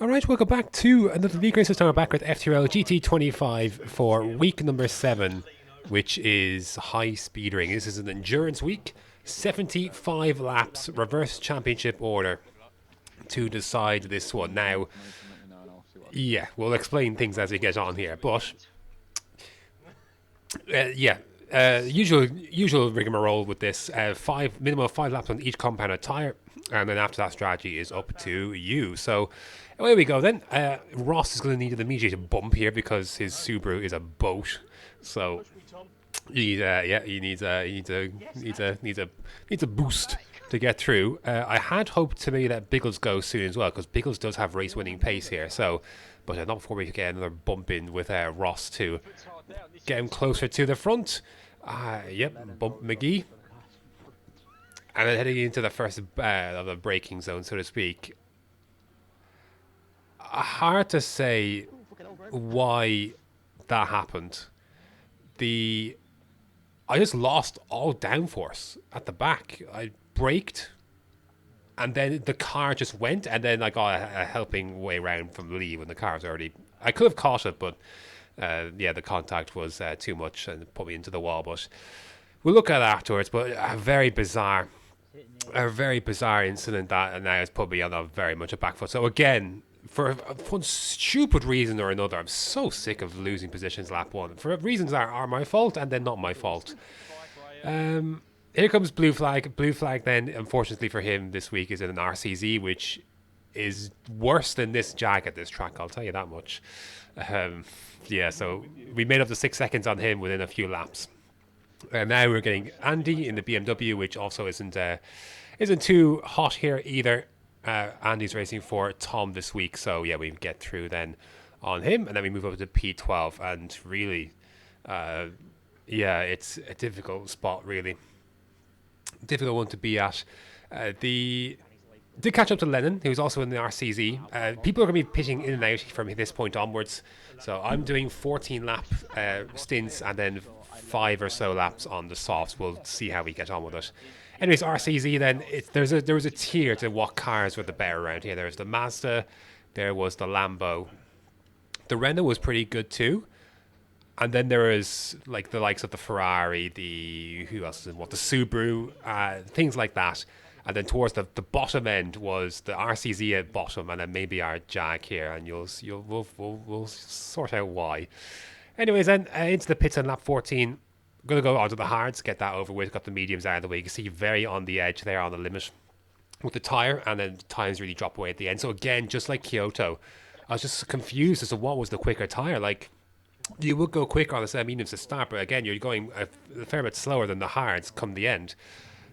Alright, welcome back to another league race. This time we're back with FTRL GT25 for week number 7, which is high speed ring. This is an endurance week, 75 laps, reverse championship order to decide this one. Now, yeah, we'll explain things as we get on here, but usual rigmarole with this. Minimum of 5 laps on each compounded tire, and then after that, strategy is up to you. So away we go then. Ross is going to need an immediate bump here because his Subaru is a boat. So he needs a boost to get through. I had hoped to maybe let Biggles go soon as well, because Biggles does have race-winning pace here. So, but not before we get another bump in with Ross to get him closer to the front. Yep, bump McGee. And then heading into the first of the braking zone, so to speak. Hard to say why that happened. I just lost all downforce at the back. I braked, and then the car just went, and then I got a helping way around from Lee when the car was already... I could have caught it, but the contact was too much and put me into the wall. But we'll look at it afterwards. But a very bizarre incident that now has put me on very much a back foot. So again, for one stupid reason or another, I'm so sick of losing positions lap 1 for reasons that are my fault and then not my fault. Here comes blue flag. Blue flag then, unfortunately for him, this week is in an RCZ, which is worse than this Jag at this track, I'll tell you that much. So we made up to 6 seconds on him within a few laps. And now we're getting Andy in the BMW, which also isn't too hot here either. Andy's racing for Tom this week, so yeah, we get through then on him, and then we move over to P12, and really, it's a difficult spot, really. Difficult one to be at. Did catch up to Lennon, who's also in the RCZ. People are going to be pitching in and out from this point onwards. So I'm doing 14 lap stints and then 5 or so laps on the softs. We'll see how we get on with it. Anyways, RCZ then, there was a tier to what cars were the better around here. There was the Mazda, there was the Lambo. The Renault was pretty good too. And then there was like the likes of the Ferrari, the Subaru, things like that. And then towards the bottom end was the RCZ at bottom, and then maybe our Jag here, and we'll sort out why. Anyways, then into the pits on lap 14. I'm gonna go onto the hards, get that over with. Got the mediums out of the way. You can see very on the edge there, on the limit with the tire, and then the times really drop away at the end. So again, just like Kyoto, I was just confused as to what was the quicker tire. Like, you would go quicker on the mediums to start, but again, you're going a fair bit slower than the hards come the end.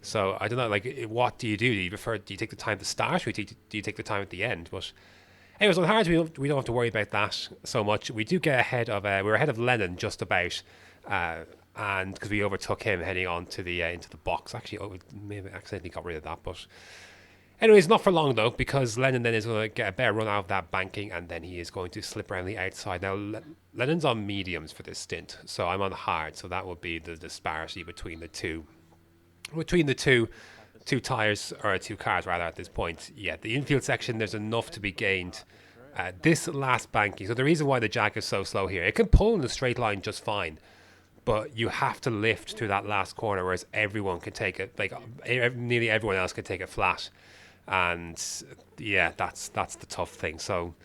So I don't know, like, what do you do? Do you take the time to start, or do you take the time at the end? But anyways, on hards, we don't have to worry about that so much. We do get ahead of we're ahead of Lennon just about, and because we overtook him heading on to the into the box. Actually, maybe accidentally got rid of that, but anyways, not for long though, because Lennon then is going to get a better run out of that banking, and then he is going to slip around the outside. Now Lennon's on mediums for this stint, so I'm on hard, so that would be the disparity between the two. Between the two tires, or two cars rather, at this point. Yeah, the infield section, there's enough to be gained. This last banking, so the reason why the Jag is so slow here, it can pull in a straight line just fine, but you have to lift to that last corner, whereas everyone can take it, like nearly everyone else can take it flat. And yeah, that's the tough thing. So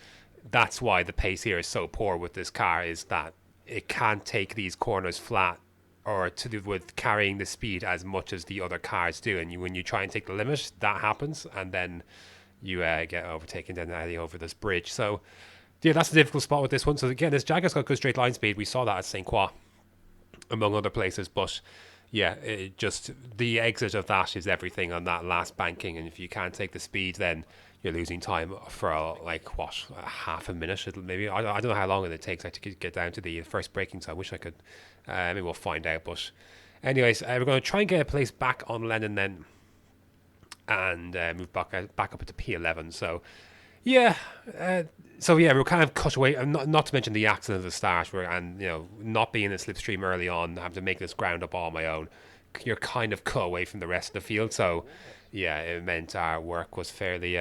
that's why the pace here is so poor with this car, is that it can't take these corners flat, or to do with carrying the speed as much as the other cars do. And when you try and take the limit, that happens, and then you get overtaken then heading over this bridge. So yeah, that's a difficult spot with this one. So again, this Jaguar's got good straight line speed. We saw that at St. Croix, among other places. But yeah, it just the exit of that is everything on that last banking. And if you can't take the speed, then you're losing time for half a minute. Maybe I don't know how long it takes to get down to the first braking. So I wish I could. Maybe we'll find out. But anyways, we're going to try and get a place back on Lennon then, and move back up into P11. So yeah, we'll kind of cut away. Not to mention the accident at the start, and not being in a slipstream early on, having to make this ground up all on my own. You're kind of cut away from the rest of the field. So yeah, it meant our work was fairly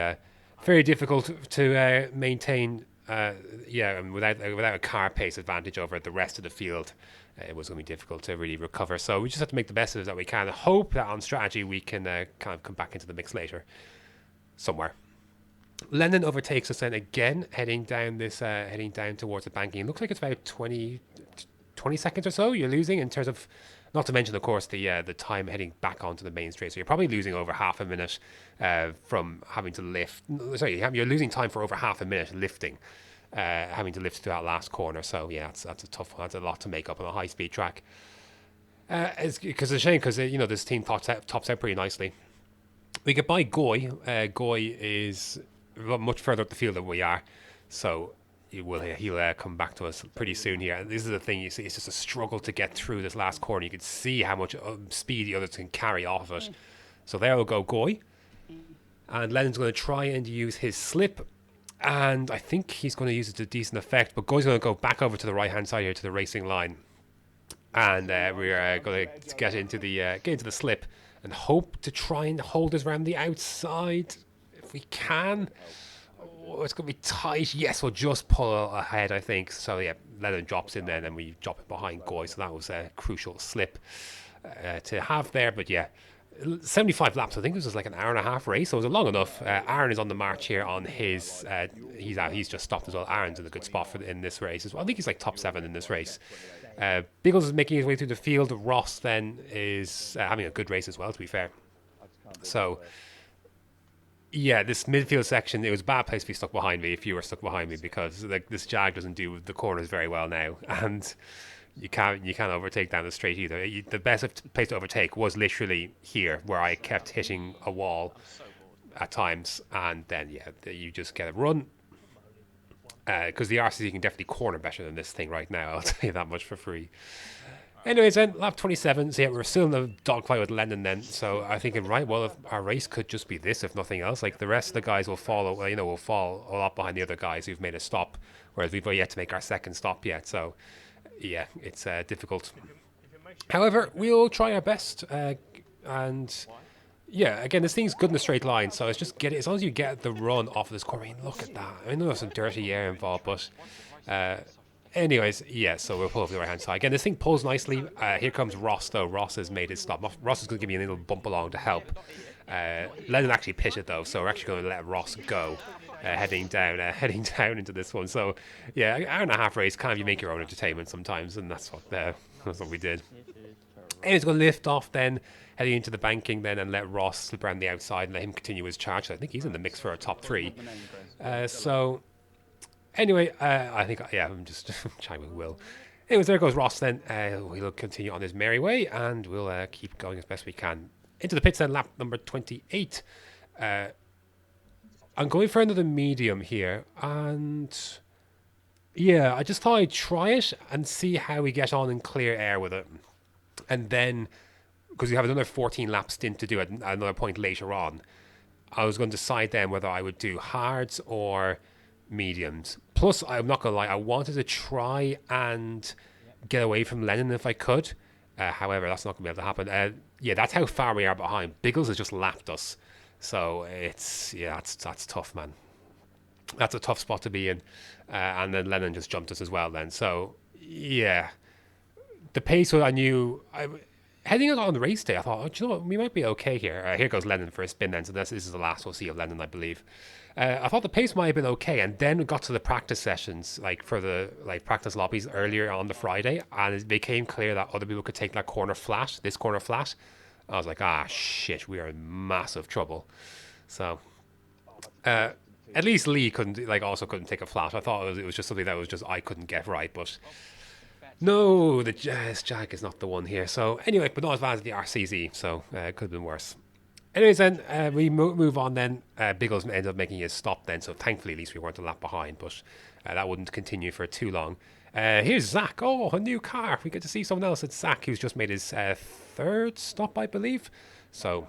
very difficult to maintain. Yeah, and without a car pace advantage over the rest of the field, it was going to be difficult to really recover. So we just have to make the best of it that we can. Hope that on strategy we can kind of come back into the mix later somewhere. Lennon overtakes us then again, heading down towards the banking. It looks like it's about 20 seconds or so you're losing in terms of, not to mention, of course, the time heading back onto the main straight. So you're probably losing over half a minute from having to lift. Sorry, you're losing time for over half a minute lifting, having to lift to that last corner. So yeah, that's a tough one. That's a lot to make up on a high speed track. Because it's a shame because this team tops out pretty nicely. We get by Goy. Goy is much further up the field than we are, so he'll come back to us pretty soon here. And this is the thing, you see, it's just a struggle to get through this last corner. You can see how much speed the others can carry off of it. So there will go Goy, and Lennon's going to try and use his slip, and I think he's going to use it to decent effect. But Goy's going to go back over to the right hand side here to the racing line, and we're going to get into the slip and hope to try and hold us around the outside if we can. Oh, it's going to be tight. Yes, we'll just pull ahead, I think. So yeah, Lennon drops in there, and then we drop it behind Goy. So that was a crucial slip to have there. But yeah, 75 laps. I think this was like an hour and a half race, so it was long enough. Aaron is on the march here on his. He's out. He's just stopped as well. Aaron's in a good spot in this race as well. I think he's like top 7 in this race. Biggles is making his way through the field. Ross then is having a good race as well, to be fair. So yeah, this midfield section, it was a bad place to be stuck behind me if you were stuck behind me, because like this Jag doesn't do the corners very well now, and you can't overtake down the straight either. The best place to overtake was literally here, where I kept hitting a wall at times, and then yeah, you just get a run. Because the RCC can definitely corner better than this thing right now, I'll tell you that much for free. Anyways, then, lap 27, so yeah, we're still in the dogfight with Lennon then, so I think, right, well, if our race could just be this, if nothing else. Like, the rest of the guys will follow, will fall a lot behind the other guys who've made a stop, whereas we've yet to make our second stop yet, so, yeah, it's difficult. However, we'll try our best, and yeah, again, this thing's good in a straight line, so it's just as long as you get the run off of this corner. I mean, look at that. I know there's some dirty air involved, but anyways, yeah, so we'll pull over the right hand side. Again, this thing pulls nicely. Here comes Ross, though. Ross has made his stop. Ross is going to give me a little bump along to help. Lennon actually pitted, though, so we're actually going to let Ross go. Heading down into this one. So, yeah, hour and a half race, kind of you make your own entertainment sometimes, and that's what we did. And he's going to lift off then, heading into the banking then, and let Ross slip around the outside and let him continue his charge. So I think he's in the mix for a top 3. So, anyway, I think, yeah, I'm just chiming with Will. Anyways, there goes Ross then. We'll continue on his merry way, and we'll keep going as best we can. Into the pits then, lap number 28. I'm going for another medium here, and yeah, I just thought I'd try it and see how we get on in clear air with it. And then, because we have another 14 lap stint to do at another point later on, I was going to decide then whether I would do hards or mediums. Plus, I'm not going to lie, I wanted to try and get away from Lennon if I could. However, that's not going to be able to happen. Yeah, that's how far we are behind. Biggles has just lapped us. So that's tough, man. That's a tough spot to be in. And then Lennon just jumped us as well then. So, yeah. The pace, I knew... Heading out on the race day, I thought, do you know what, we might be okay here. Here goes Lennon for a spin then, so this is the last we'll see of Lennon, I believe. I thought the pace might have been okay, and then we got to the practice sessions, like for the practice lobbies earlier on the Friday, and it became clear that other people could take that corner flat, this corner flat. I was like, shit, we are in massive trouble. So, at least Lee couldn't take a flat. I thought it was just something that was just I couldn't get right, but no, the Jag is not the one here. So anyway, but not as bad as the RCZ, so it could have been worse. Anyways, then we move on. Then Biggles ended up making his stop. Then, so thankfully, at least we weren't a lap behind. But that wouldn't continue for too long. Here's Zach. Oh, a new car. We get to see someone else. It's Zach, who's just made his third stop, I believe. So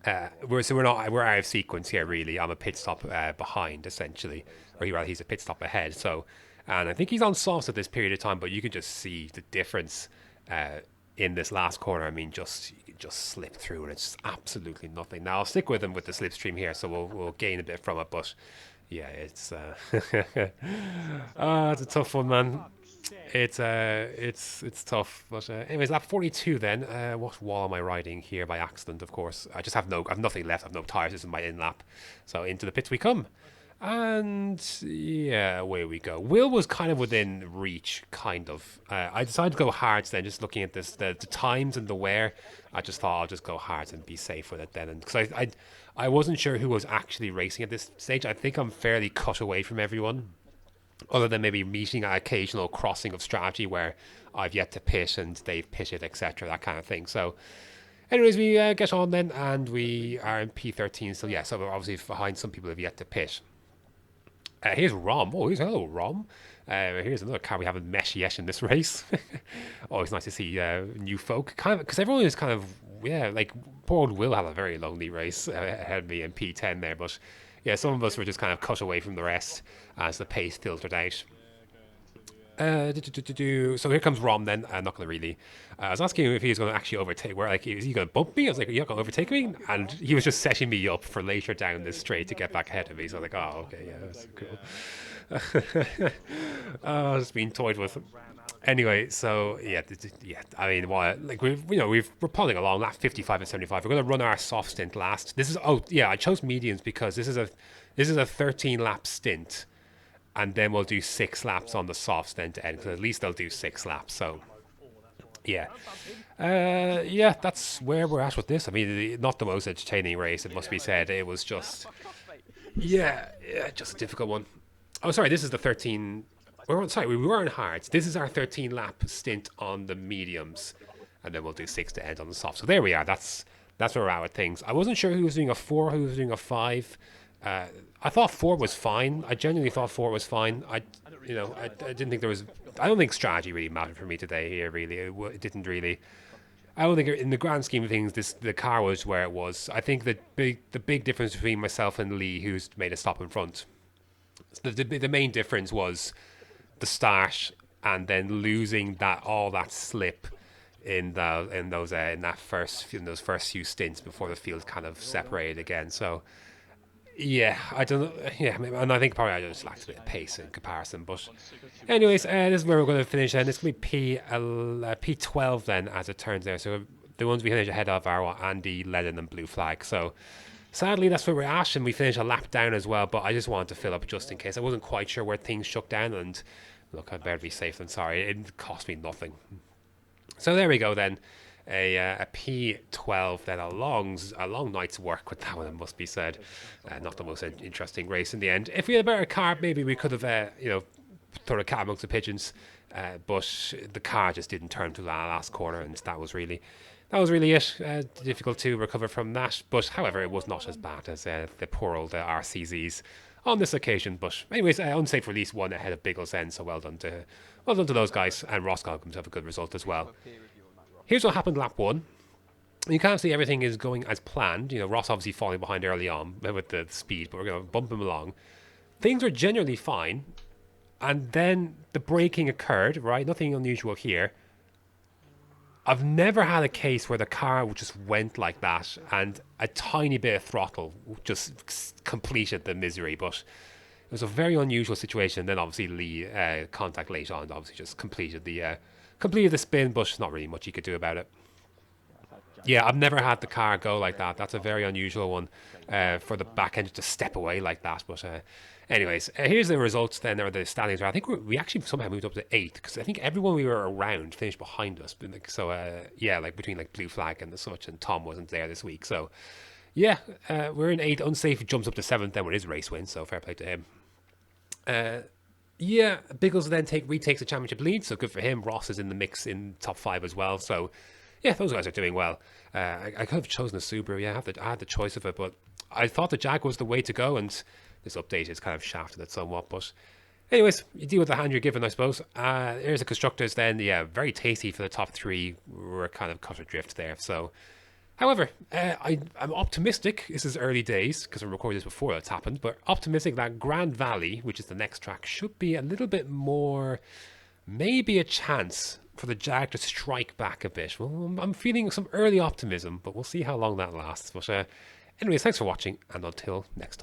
we're out of sequence here. Really, I'm a pit stop behind, essentially, or he's a pit stop ahead. So, and I think he's on softs at this period of time. But you can just see the difference in this last corner. I mean, you can just slip through, and it's absolutely nothing. Now I'll stick with him with the slipstream here, so we'll gain a bit from it. But yeah, it's it's a tough one, man. It's tough. But anyways, lap 42 then. What wall am I riding here by accident? Of course, I just I've nothing left. I've no tires. This is my in lap, so into the pits we come. And yeah, away we go. Will was kind of within reach, kind of. I decided to go hards then, just looking at this, the times and the wear. I just thought I'll just go hards and be safe with it then. And because I wasn't sure who was actually racing at this stage. I think I'm fairly cut away from everyone, other than maybe meeting an occasional crossing of strategy where I've yet to pit and they've pitted, etc., that kind of thing. So, anyways, we get on then, and we are in P13. So yeah, so we're obviously behind some people who have yet to pit. Here's Rom. Oh, hello, Rom. Here's another car we haven't met yet in this race. Always nice to see new folk. Kind of, because everyone is kind of, yeah, like, poor old Will had a very lonely race ahead of me in P10 there. But yeah, some of us were just kind of cut away from the rest as the pace filtered out. So here comes Rom then. Not going to really. I was asking him if he was going to actually overtake. Where like, is he going to bump me? I was like, you're going to overtake me? And he was just setting me up for later down this straight to get back ahead of me. So I was like, oh, okay, yeah, that's cool. I was being toyed with. Anyway, so yeah. I mean, like we're pulling along. Lap 55 and 75. We're going to run our soft stint last. This is I chose mediums because this is a 13 lap stint. And then we'll do 6 laps on the softs then to end, because at least they'll do 6 laps. So, yeah. That's where we're at with this. I mean, not the most entertaining race, it must be said. It was just, just a difficult one. Oh, sorry, this is the 13... we were on hards. This is our 13 lap stint on the mediums. And then we'll do 6 to end on the softs. So there we are. That's where we're at with things. I wasn't sure who was doing a 4, who was doing a 5. I thought 4 was fine. I genuinely thought 4 was fine. I didn't think there was... I don't think strategy really mattered for me today here, really. It didn't really... I don't think in the grand scheme of things, the car was where it was. I think the big difference between myself and Lee, who's made a stop in front, the main difference was the start and then losing all that slip in those first few stints before the field kind of separated again. So... yeah, I don't know. Yeah, and I think probably I just lacked a bit of pace in comparison. But, anyways, this is where we're going to finish. And it's going to be P12 then, as it turns out. So the ones we finish ahead of are Andy, Lennon, and Blue Flag. So sadly, that's where we're at, and we finish a lap down as well. But I just wanted to fill up just in case. I wasn't quite sure where things shook down, and look, I'd better be safe than sorry. It cost me nothing. So there we go then. A P12 then, a long night's work with that one, it must be said. Not the most interesting race in the end. If we had a better car, maybe we could have thrown a cat amongst the pigeons, but the car just didn't turn to the last corner, and that was really it. Difficult to recover from that, but however, it was not as bad as the poor old RCZs on this occasion. But anyways, unsafe release 1 ahead of Biggles End, so well done to those guys, and Ross Goggins to have a good result as well. Here's what happened lap 1. You can't see everything is going as planned. Ross obviously falling behind early on with the speed, but we're going to bump him along. Things were generally fine. And then the braking occurred, right? Nothing unusual here. I've never had a case where the car just went like that and a tiny bit of throttle just completed the misery. But it was a very unusual situation. Then obviously Lee, contact late on, obviously just completed the spin, but not really much he could do about it. Yeah, I've never had the car go like that. That's a very unusual one for the back end to step away like that. But anyways, here's the results then, or the standings. I think we actually somehow moved up to 8th, because I think everyone we were around finished behind us. So like between like Blue Flag and the such, and Tom wasn't there this week. So yeah, we're in 8th. Unsafe jumps up to 7th then with his race win, so fair play to him. Yeah, Biggles then retakes the championship lead, so good for him. Ross is in the mix in top 5 as well, so yeah, those guys are doing well. I could have chosen a Subaru. Yeah, I had the choice of it, but I thought the Jag was the way to go, and this update has kind of shafted it somewhat. But anyways, you deal with the hand you're given, I suppose. Here's the constructors then. Yeah, very tasty for the top 3. We're kind of cut adrift there, so... However, I'm optimistic. This is early days because I'm recording this before it's happened, but optimistic that Grand Valley, which is the next track, should be a little bit more, maybe a chance for the Jag to strike back a bit. Well, I'm feeling some early optimism, but we'll see how long that lasts. But anyways, thanks for watching, and until next time.